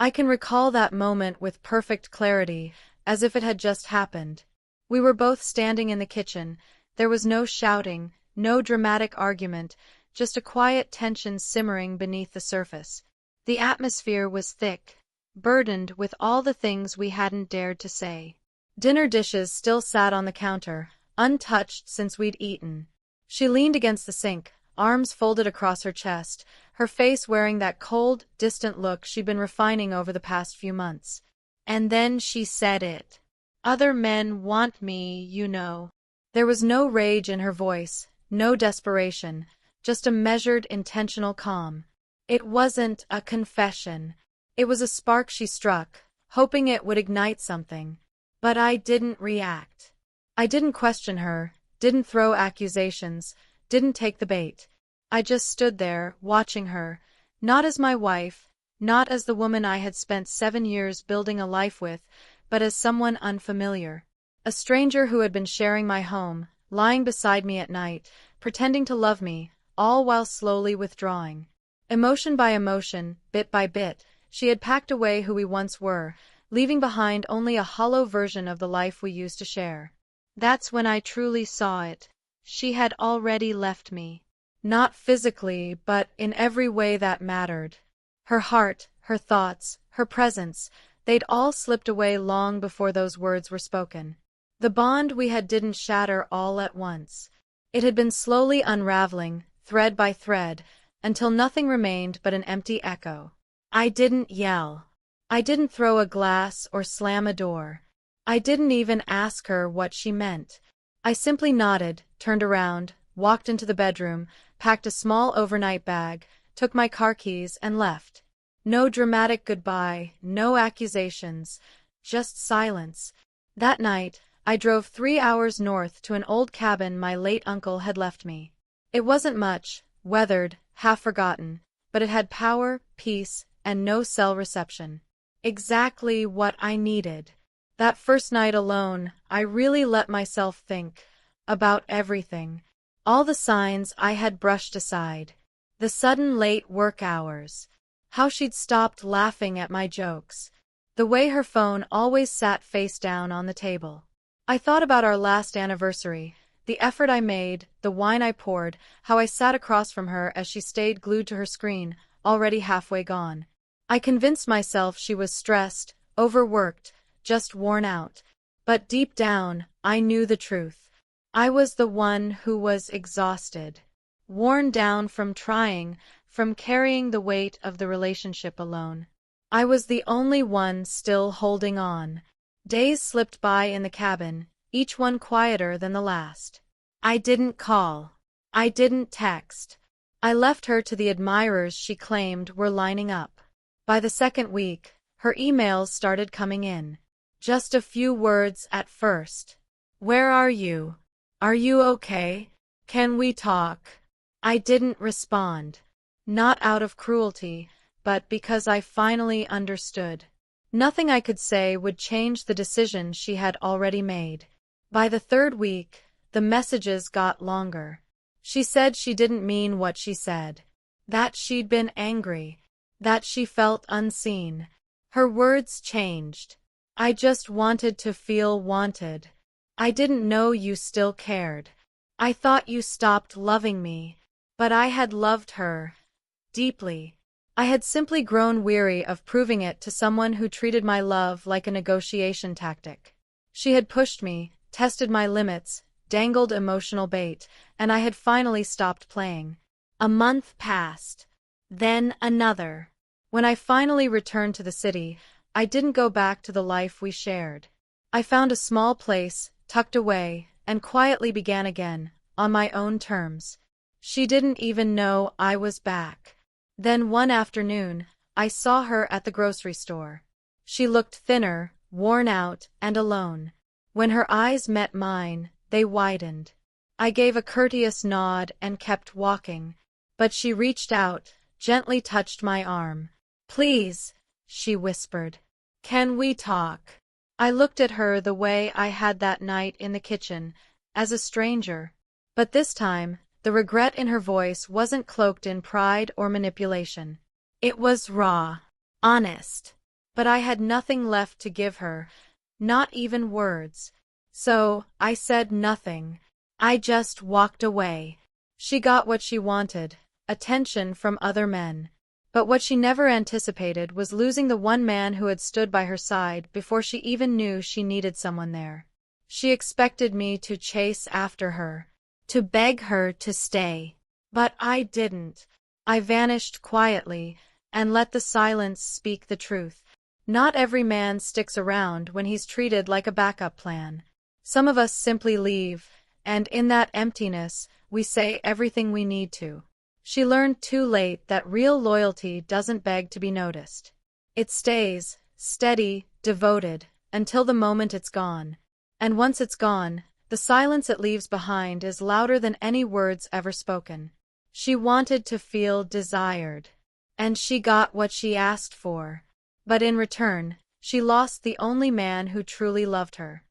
I can recall that moment with perfect clarity, as if it had just happened. We were both standing in the kitchen. There was no shouting, no dramatic argument, just a quiet tension simmering beneath the surface. The atmosphere was thick, burdened with all the things we hadn't dared to say. Dinner dishes still sat on the counter, untouched since we'd eaten. She leaned against the sink, arms folded across her chest, her face wearing that cold, distant look she'd been refining over the past few months. And then she said it. "Other men want me, you know." There was no rage in her voice, no desperation, just a measured, intentional calm. It wasn't a confession. It was a spark she struck, hoping it would ignite something. But I didn't react. I didn't question her, didn't throw accusations, didn't take the bait. I just stood there, watching her, not as my wife, not as the woman I had spent 7 years building a life with, but as someone unfamiliar. A stranger who had been sharing my home, lying beside me at night, pretending to love me, all while slowly withdrawing. Emotion by emotion, bit by bit, she had packed away who we once were, leaving behind only a hollow version of the life we used to share. That's when I truly saw it. She had already left me. Not physically, but in every way that mattered. Her heart, her thoughts, her presence, they'd all slipped away long before those words were spoken. The bond we had didn't shatter all at once. It had been slowly unraveling, thread by thread, until nothing remained but an empty echo. I didn't yell. I didn't throw a glass or slam a door. I didn't even ask her what she meant. I simply nodded, turned around, walked into the bedroom, packed a small overnight bag, took my car keys, and left. No dramatic goodbye, no accusations, just silence. That night, I drove 3 hours north to an old cabin my late uncle had left me. It wasn't much, weathered, half forgotten, but it had power, peace, and no cell reception. Exactly what I needed. That first night alone, I really let myself think about everything. All the signs I had brushed aside. The sudden late work hours. How she'd stopped laughing at my jokes. The way her phone always sat face down on the table. I thought about our last anniversary, the effort I made, the wine I poured, how I sat across from her as she stayed glued to her screen, already halfway gone. I convinced myself she was stressed, overworked, just worn out. But deep down, I knew the truth. I was the one who was exhausted. Worn down from trying, from carrying the weight of the relationship alone. I was the only one still holding on. Days slipped by in the cabin, each one quieter than the last. I didn't call. I didn't text. I left her to the admirers she claimed were lining up. By the second week, her emails started coming in. Just a few words at first. "Where are you? Are you okay? Can we talk?" I didn't respond. Not out of cruelty, but because I finally understood. Nothing I could say would change the decision she had already made. By the third week, the messages got longer. She said she didn't mean what she said. That she'd been angry. That she felt unseen. Her words changed. "I just wanted to feel wanted. I didn't know you still cared. I thought you stopped loving me." But I had loved her. Deeply. I had simply grown weary of proving it to someone who treated my love like a negotiation tactic. She had pushed me, tested my limits, dangled emotional bait, and I had finally stopped playing. A month passed. Then another. When I finally returned to the city, I didn't go back to the life we shared. I found a small place, tucked away, and quietly began again, on my own terms. She didn't even know I was back. Then one afternoon, I saw her at the grocery store. She looked thinner, worn out, and alone. When her eyes met mine, they widened. I gave a courteous nod and kept walking. But she reached out, gently touched my arm. "Please," she whispered. "Can we talk?" I looked at her the way I had that night in the kitchen, as a stranger. But this time, the regret in her voice wasn't cloaked in pride or manipulation. It was raw, honest. But I had nothing left to give her, not even words. So, I said nothing. I just walked away. She got what she wanted, attention from other men. But what she never anticipated was losing the one man who had stood by her side before she even knew she needed someone there. She expected me to chase after her, to beg her to stay. But I didn't. I vanished quietly and let the silence speak the truth. Not every man sticks around when he's treated like a backup plan. Some of us simply leave, and in that emptiness, we say everything we need to. She learned too late that real loyalty doesn't beg to be noticed. It stays, steady, devoted, until the moment it's gone. And once it's gone, the silence it leaves behind is louder than any words ever spoken. She wanted to feel desired. And she got what she asked for. But in return, she lost the only man who truly loved her.